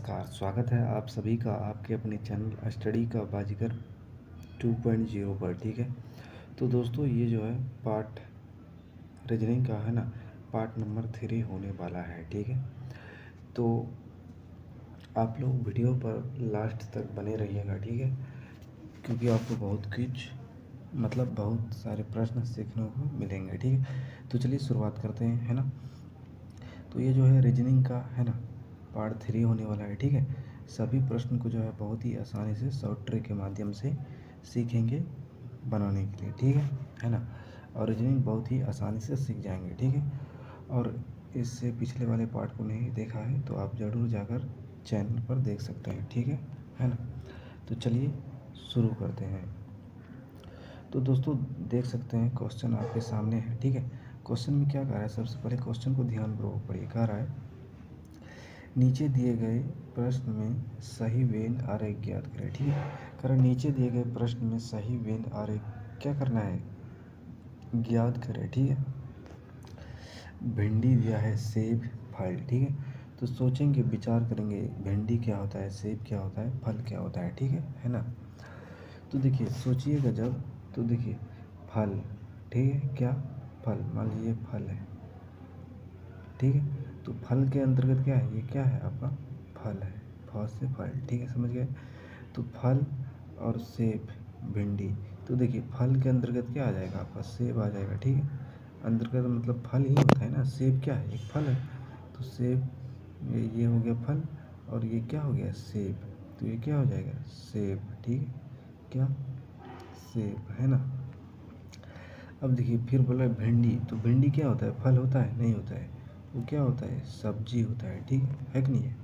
नमस्कार, स्वागत है आप सभी का आपके अपने चैनल स्टडी का बाजीगर 2.0 पर। ठीक है, तो दोस्तों ये जो है पार्ट रीजनिंग का है ना, पार्ट नंबर 3 होने वाला है। ठीक है, तो आप लोग वीडियो पर लास्ट तक बने रहिएगा। ठीक है, क्योंकि आपको बहुत सारे प्रश्न सीखने को मिलेंगे। ठीक है, तो चलिए शुरुआत करते हैं, है ना। तो ये जो है रीजनिंग का है ना, पार्ट 3 होने वाला है। ठीक है, सभी प्रश्न को जो है बहुत ही आसानी से शॉर्ट ट्रिक के माध्यम से सीखेंगे बनाने के लिए। ठीक है ना। और रीजनिंग बहुत ही आसानी से सीख जाएंगे। ठीक है, और इससे पिछले वाले पार्ट को नहीं देखा है तो आप ज़रूर जाकर चैनल पर देख सकते हैं। ठीक है ना। तो चलिए शुरू करते हैं। तो दोस्तों देख सकते हैं क्वेश्चन आपके सामने है। ठीक है, क्वेश्चन में क्या कह रहा है, सबसे पहले क्वेश्चन को ध्यानपूर्वक पढ़िए। कह रहा है नीचे दिए गए प्रश्न में सही वेन आरेख ज्ञात करें। ठीक है, कह रहा नीचे दिए गए प्रश्न में सही वेन आरेख क्या करना है, ज्ञात करें। ठीक है, भिंडी दिया है, सेब, फल। ठीक है, तो सोचेंगे विचार करेंगे भिंडी क्या होता है, सेब क्या होता है, फल क्या होता है। ठीक है ना। तो देखिए सोचिएगा जब, तो देखिए फल, ठीक है, क्या फल, मान लीजिए फल है। ठीक है, तो फल के अंतर्गत क्या है, ये क्या है आपका फल है, फ से फल। ठीक है, समझ गए। तो फल और सेब, भिंडी, तो देखिए फल के अंतर्गत क्या आ जाएगा आपका, सेब आ जाएगा। ठीक है, अंतर्गत मतलब फल ही होता है ना, सेब क्या है, एक फल है। तो सेब, ये हो गया फल, और ये क्या हो गया सेब, तो ये क्या हो जाएगा सेब। ठीक है, क्या सेब, है ना। अब देखिए फिर बोला भिंडी, तो भिंडी क्या होता है, फल होता है, नहीं होता है, वो क्या होता है, सब्जी होता है। ठीक है कि नहीं है।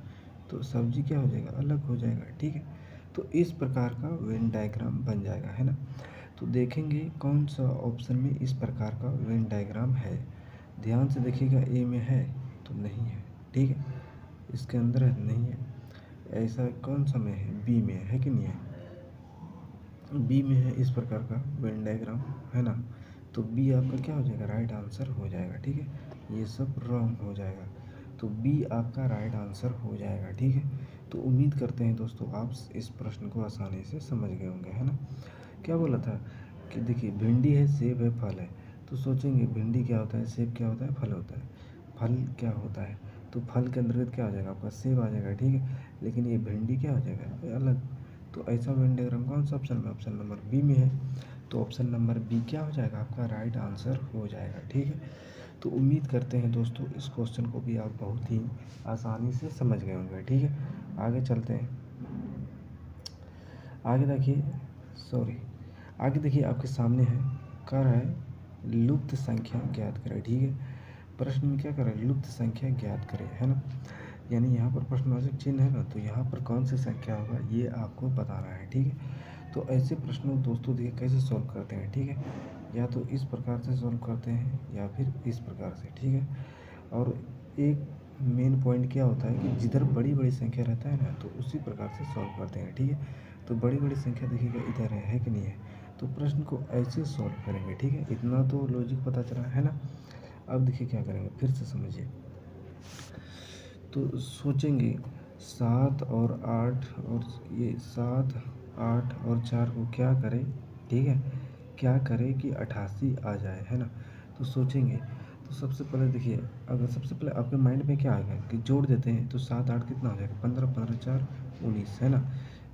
तो सब्जी क्या हो जाएगा, अलग हो जाएगा। ठीक है, तो इस प्रकार का वेन डायग्राम बन जाएगा, है ना। तो देखेंगे कौन सा ऑप्शन में इस प्रकार का वेन डायग्राम है। ध्यान से देखिएगा, ए में है तो नहीं है। ठीक है, इसके अंदर है, नहीं है। ऐसा कौन सा में है, बी में है कि नहीं है, बी में है इस प्रकार का वेन डायग्राम, है ना। तो बी आपका क्या हो जाएगा, राइट आंसर हो जाएगा। ठीक है, ये सब रॉन्ग हो जाएगा, तो बी आपका राइट आंसर हो जाएगा। ठीक है, तो उम्मीद करते हैं दोस्तों आप इस प्रश्न को आसानी से समझ गए होंगे, है ना। क्या बोला था कि देखिए भिंडी है, सेब है, फल है। तो सोचेंगे भिंडी क्या होता है, सेब क्या होता है, फल होता है। फल क्या होता है, तो फल के अंतर्गत क्या आ जाएगा आपका सेब आ जाएगा। ठीक है, लेकिन ये भिंडी क्या हो जाएगा, ये अलग। तो ऐसा वेन डायग्राम कौन सा ऑप्शन में, ऑप्शन नंबर बी में है। तो ऑप्शन नंबर बी क्या हो जाएगा आपका राइट आंसर हो जाएगा। ठीक है, तो उम्मीद करते हैं दोस्तों इस क्वेश्चन को भी आप बहुत ही आसानी से समझ गए होंगे। ठीक है, आगे चलते हैं। आगे देखिए, सॉरी, आगे देखिए आपके सामने है, कह रहा है लुप्त संख्या ज्ञात करें। ठीक है, प्रश्न में क्या कर रहा है, लुप्त संख्या ज्ञात करें, है ना। यानी यहाँ पर प्रश्नवाचक चिन्ह है ना, तो यहाँ पर कौन सी संख्या होगा ये आपको बताना है। ठीक है, तो ऐसे प्रश्नों दोस्तों देखिए कैसे सॉल्व करते हैं। ठीक है, या तो इस प्रकार से सॉल्व करते हैं या फिर इस प्रकार से। ठीक है, और एक मेन पॉइंट क्या होता है कि जिधर बड़ी बड़ी संख्या रहता है ना, तो उसी प्रकार से सॉल्व करते हैं। ठीक है, तो बड़ी बड़ी संख्या देखिएगा इधर है कि नहीं है, तो प्रश्न को ऐसे सॉल्व करेंगे। ठीक है, इतना तो लॉजिक पता चला है ना। अब देखिए क्या करेंगे, फिर से समझिए। तो सोचेंगे 7 और 8, और ये 7, 8 और 4 को क्या करें। ठीक है, क्या करें कि 88 आ जाए, है ना। तो सोचेंगे, तो सबसे पहले देखिए, अगर सबसे पहले आपके माइंड में क्या आएगा कि जोड़ देते हैं, तो 7 8 कितना हो जाएगा, 15, 15 4 19, है ना।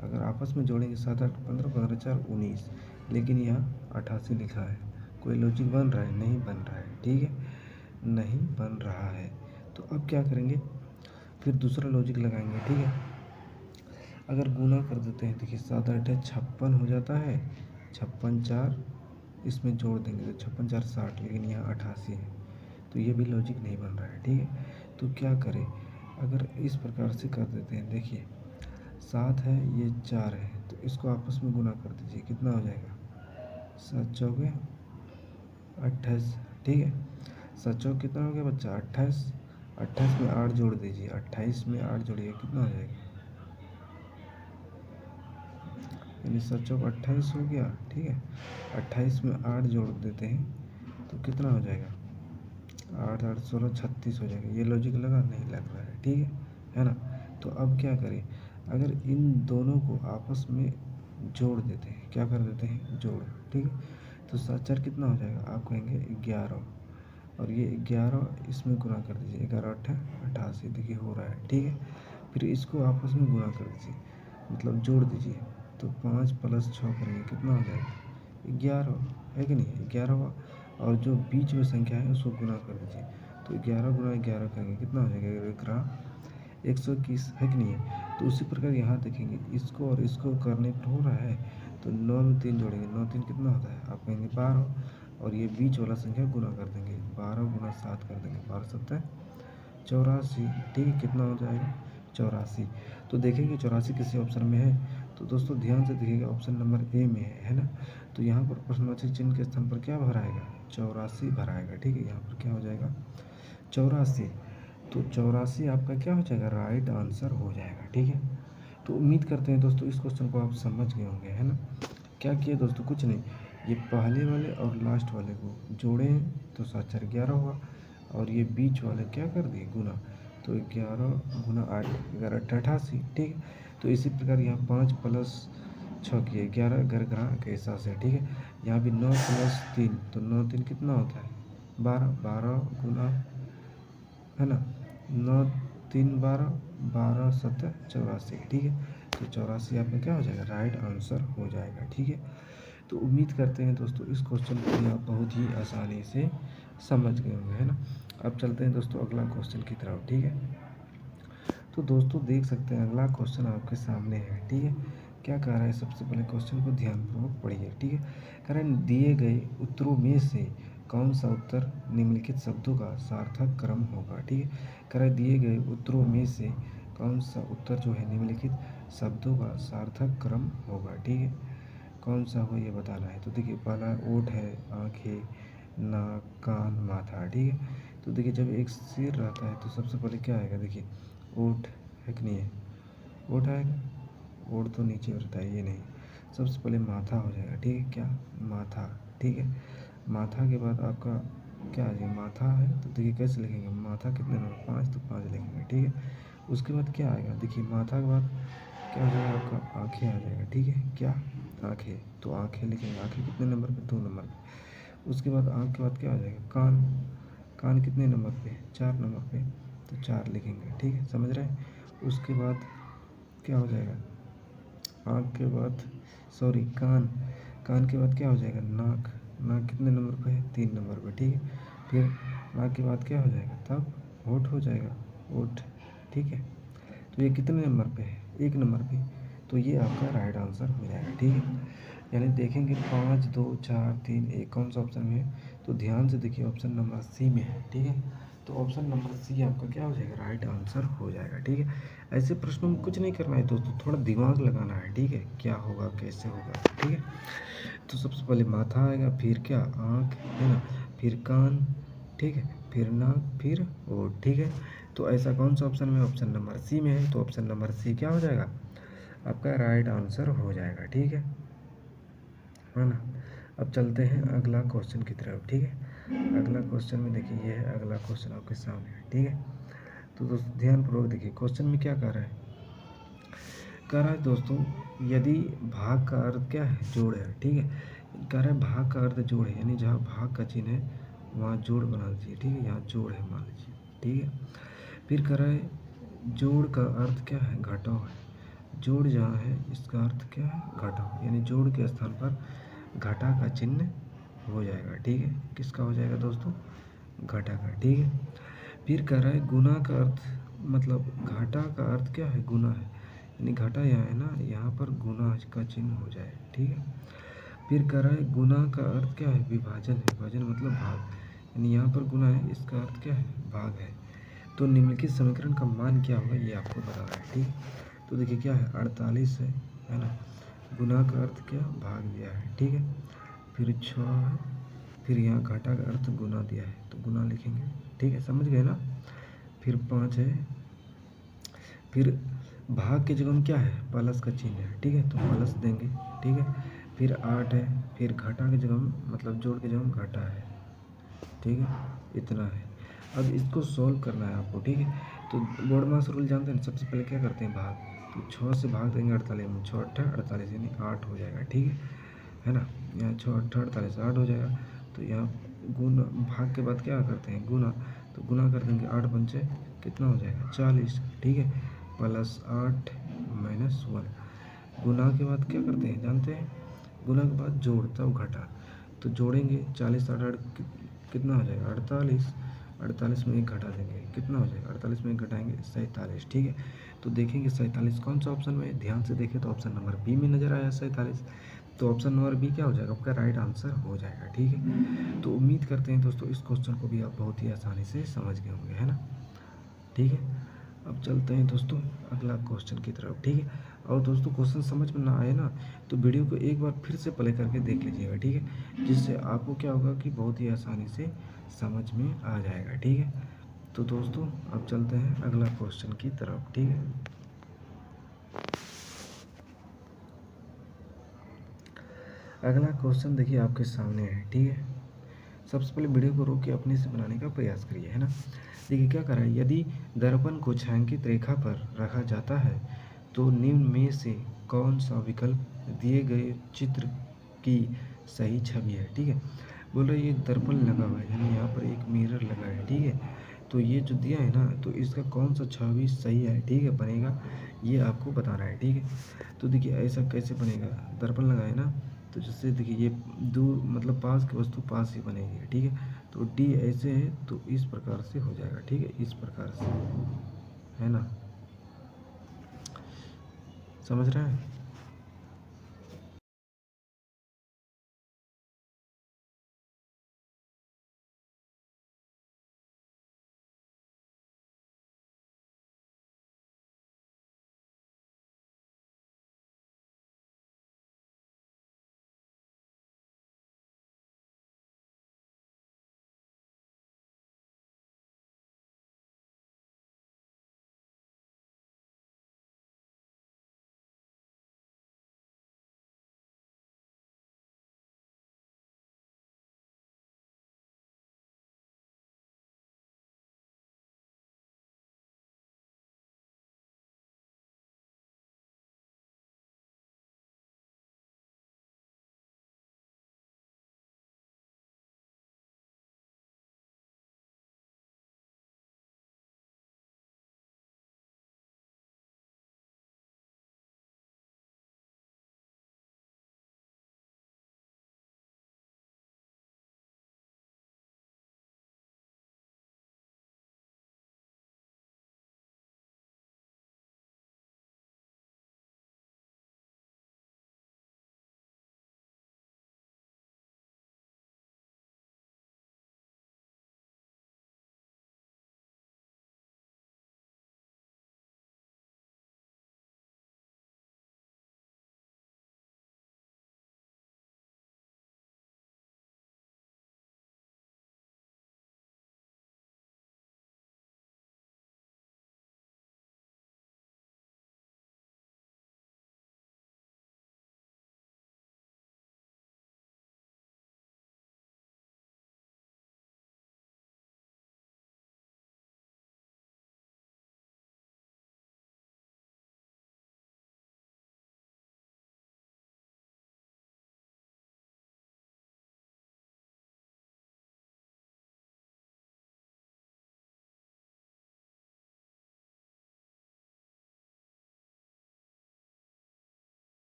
अगर आपस में जोड़ेंगे 7 8 15, 15 4 19, लेकिन यहाँ 88 लिखा है, कोई लॉजिक बन रहा है, नहीं बन रहा है। ठीक है, नहीं बन रहा है। तो अब क्या करेंगे, फिर दूसरा लॉजिक लगाएंगे। ठीक है, अगर गुना कर देते हैं, देखिए 7 8 56 हो जाता है, 56 4 इसमें जोड़ देंगे तो 56 4 60, लेकिन यहाँ 88 है, तो ये भी लॉजिक नहीं बन रहा है। ठीक है, तो क्या करें, अगर इस प्रकार से कर देते हैं, देखिए 7 है, ये 4 है, तो इसको आपस में गुना कर दीजिए, कितना हो जाएगा, 7 चौके 28। ठीक है, 7 चौक कितना हो गया बच्चा, 28। 28 में 8 जोड़ दीजिए, 28 में 8 जोड़िए, कितना हो जाएगा, यानी 7 चौक 28 हो गया। ठीक है, 28 में 8 जोड़ देते हैं तो कितना हो जाएगा, 8 8 16 36 हो जाएगा। ये लॉजिक लगा, नहीं लग रहा है। ठीक है ना। तो अब क्या करें, अगर इन दोनों को आपस में जोड़ देते हैं, क्या कर देते हैं, जोड़, ठीक है। तो 7 4 कितना हो जाएगा, आप कहेंगे 11, और ये 11 इसमें गुना कर दीजिए, 11 8 88, देखिए हो रहा है, ठीक है। फिर इसको आपस में गुना कर दीजिए, मतलब जोड़ दीजिए, तो 5 + 6 करेंगे कितना हो जाएगा, 11, है कि नहीं, 11 हुआ। और जो बीच में संख्या है उसको गुना कर दीजिए, तो 11 × 11 करेंगे कितना हो जाएगा, 121, है कि नहीं है। तो उसी प्रकार यहाँ देखेंगे, इसको और इसको करने पर हो रहा है, तो 9 में 3 जोड़ेंगे, 9 3 कितना होता है, आप कहेंगे 12, और ये बीच वाला संख्या गुना कर देंगे, 12 × 7 कर देंगे, 12 7 84, ठीक है, कितना हो जाएगा, 84। तो देखेंगे 84 किसी ऑप्शन में है, तो दोस्तों ध्यान से देखिएगा, ऑप्शन नंबर ए में है ना। तो यहाँ पर प्रश्नवाची चिन्ह के स्थान पर क्या भराएगा, 84 भराएगा, ठीक है। यहाँ पर क्या हो जाएगा, 84। तो 84 आपका क्या हो जाएगा, राइट आंसर हो जाएगा, ठीक है। तो उम्मीद करते हैं दोस्तों इस क्वेश्चन को आप समझ गए होंगे, है ना। क्या किया दोस्तों, कुछ नहीं, ये पहले वाले और लास्ट वाले को जोड़े तो 7 4 11 हुआ, और ये बीच वाले क्या कर दिए, गुना, तो 11 × 8 11 8 88, ठीक है। तो इसी प्रकार यहाँ 5 + 6 किए 11 घर ग्रह के हिसाब से, ठीक है। यहाँ भी 9 + 3, तो 9 3 कितना होता है, 12, 12 गुना, है ना, 9 3 12, 12 7 84, ठीक है। तो 84 आपका क्या हो जाएगा, राइट आंसर हो जाएगा, ठीक है। तो उम्मीद करते हैं दोस्तों इस क्वेश्चन को भी आप बहुत ही आसानी से समझ गए होंगे, है ना। अब चलते हैं दोस्तों अगला क्वेश्चन की तरफ, ठीक है। तो दोस्तों देख सकते हैं अगला क्वेश्चन आपके सामने है, ठीक है। क्या कह रहा है, सबसे पहले क्वेश्चन को ध्यानपूर्वक पढ़िए, ठीक है। कह रहा है दिए गए उत्तरों में से कौन सा उत्तर निम्नलिखित शब्दों का सार्थक क्रम होगा, ठीक है। कह रहा है दिए गए उत्तरों में से कौन सा उत्तर जो है निम्नलिखित शब्दों का सार्थक क्रम होगा, ठीक है। कौन सा हो ये बताना है। तो देखिए पहला ओठ है, आँखें, नाक, कान, माथा, ठीक है। तो देखिए जब एक सिर रहता है तो सबसे पहले क्या आएगा, देखिए ओठ, है कि नहीं है, ओठ आएगा, ओठ तो नीचे रहता है, ये नहीं, सबसे पहले माथा हो जाएगा, ठीक है, क्या, माथा, ठीक है। माथा के बाद आपका क्या आ जाएगा, माथा है, तो देखिए कैसे लिखेंगे, माथा कितने नंबर, 5, तो 5 लिखेंगे, ठीक है। उसके बाद क्या आएगा, देखिए माथा के बाद क्या हो जाएगा, आपका आँखें आ जाएगा, ठीक है, क्या, आँखें, तो आँखें लिखेंगे, आँखें कितने नंबर पे, 2 नंबर पे। उसके बाद आँख के बाद क्या हो जाएगा, कान, कान कितने नंबर पे, 4 नंबर पे, तो 4 लिखेंगे, ठीक है, समझ रहे हैं। उसके बाद क्या हो जाएगा, आँख के बाद, सॉरी, कान, कान के बाद क्या हो जाएगा, नाक, नाक कितने नंबर पे है, 3 नंबर पे, ठीक है। फिर नाक के बाद क्या हो जाएगा, तब होठ हो जाएगा, ओठ, ठीक है। तो ये कितने नंबर पे है, 1 नंबर पे, तो ये आपका राइट आंसर हो जाएगा, ठीक है। यानी देखेंगे 5 2 4 3 1 कौन सा ऑप्शन में है, तो ध्यान से देखिए ऑप्शन नंबर सी में है, ठीक है। तो ऑप्शन नंबर सी आपका क्या हो जाएगा, राइट आंसर हो जाएगा, ठीक है। ऐसे प्रश्नों में कुछ नहीं करना है दोस्तों, थोड़ा दिमाग लगाना है, ठीक है, क्या होगा कैसे होगा, ठीक है। तो सबसे पहले माथा आएगा, फिर क्या, आँख, है ना, फिर कान, ठीक है, फिर नाक, फिर ओठ, ठीक है। तो ऐसा कौन सा ऑप्शन में, ऑप्शन नंबर सी में है, तो ऑप्शन नंबर सी क्या हो जाएगा, आपका राइट आंसर हो जाएगा, ठीक है ना। अब चलते हैं अगला क्वेश्चन की तरफ, ठीक है। अगला क्वेश्चन में देखिए ये है अगला क्वेश्चन आपके सामने है, ठीक है। तो दोस्तों ध्यानपूर्वक देखिए क्वेश्चन में क्या कह रहा है, कह रहा है दोस्तों यदि भाग का अर्थ क्या है, जोड़ है, ठीक है। कह रहा है भाग का अर्थ जोड़ है, यानी जहाँ भाग का चिन्ह है वहाँ जोड़ बना दीजिए, ठीक है, यहाँ जोड़ है मान लीजिए, ठीक है। फिर कह रहा है जोड़ का अर्थ क्या है, घटाव है, जोड़ जहाँ है इसका अर्थ क्या है, घटाव, यानी जोड़ के स्थान पर घटा का चिन्ह हो जाएगा, ठीक है। किसका हो जाएगा दोस्तों, घटा का, ठीक है। फिर कह रहा है गुना का अर्थ, मतलब घटा का अर्थ क्या है, गुना है, यानी घटा यहाँ है ना, यहाँ पर गुना का चिन्ह हो जाए, ठीक है। फिर कह रहा है गुना का अर्थ क्या है, विभाजन है, विभाजन मतलब भाग, यानी यहाँ पर गुना है, इसका अर्थ क्या है, भाग है। तो निम्नलिखित समीकरण का मान क्या होगा ये आपको बताना है, ठीक है। तो देखिए क्या है, 48 है ना, गुना का अर्थ क्या, भाग दिया है, ठीक है। फिर 6 है, फिर यहाँ घटा का अर्थ गुना दिया है, तो गुना लिखेंगे, ठीक है, समझ गए ना। फिर 5 है, फिर भाग के जगह में क्या है, प्लस का चिन्ह है, ठीक है, तो प्लस देंगे, ठीक है। फिर 8 है, फिर घटा के जगह में, मतलब जोड़ के जगह में घटा है, ठीक है, इतना है। अब इसको सॉल्व करना है आपको, ठीक है। तो बोर्ड मास रूल जानते हैं, सबसे पहले क्या करते हैं, भाग। तो 6 से भाग देंगे 48 में, 6 अट्ठा 48 यानी 8 हो जाएगा, ठीक है ना। यहाँ 6 अट्ठा 48 8 हो जाएगा। तो यहाँ गुना, भाग के बाद क्या करते हैं, गुना। तो गुना कर देंगे, 8 पंचे कितना हो जाएगा 40, ठीक है, प्लस 8 माइनस 1। गुना के बाद क्या करते हैं जानते हैं, गुना के बाद जोड़ तब घटा। तो जोड़ेंगे 40 आठ आठ कितना हो जाएगा 48, 48 में एक घटा देंगे कितना हो जाएगा, 48 में एक घटाएंगे 47, ठीक है। तो देखेंगे 47 कौन सा ऑप्शन में है, ध्यान से देखें तो ऑप्शन नंबर बी में नज़र आया 47। तो ऑप्शन नंबर बी क्या हो जाएगा, आपका राइट आंसर हो जाएगा, ठीक है। तो उम्मीद करते हैं दोस्तों इस क्वेश्चन को भी आप बहुत ही आसानी से समझ गए होंगे, है ना, ठीक है। अब चलते हैं दोस्तों अगला क्वेश्चन की तरफ, ठीक है। और दोस्तों क्वेश्चन समझ में ना आए ना तो वीडियो को एक बार फिर से प्ले करके देख लीजिएगा, ठीक है, जिससे आपको क्या होगा कि बहुत ही आसानी से समझ में आ जाएगा, ठीक है। तो दोस्तों अब चलते हैं अगला क्वेश्चन की तरफ, ठीक है। अगला क्वेश्चन देखिए आपके सामने है, ठीक है। सबसे पहले वीडियो को रोक के अपने से बनाने का प्रयास करिए, है ना। देखिए क्या कर रहा है, यदि दर्पण को छायांकित रेखा पर रखा जाता है तो निम्न में से कौन सा विकल्प दिए गए चित्र की सही छवि है, ठीक है। बोल रहे ये दर्पण लगा हुआ है, यानी यहाँ पर एक मिरर लगा है, ठीक है। तो ये जो दिया है ना, तो इसका कौन सा छवि सही है, ठीक है, बनेगा, ये आपको बताना है, ठीक है। तो देखिए ऐसा कैसे बनेगा, दर्पण लगा है ना, तो जैसे देखिए ये दूर मतलब पास की वस्तु पास ही बनेगी, ठीक है। तो डी ऐसे है तो इस प्रकार से हो जाएगा, ठीक है, इस प्रकार से, है ना, समझ रहे हैं।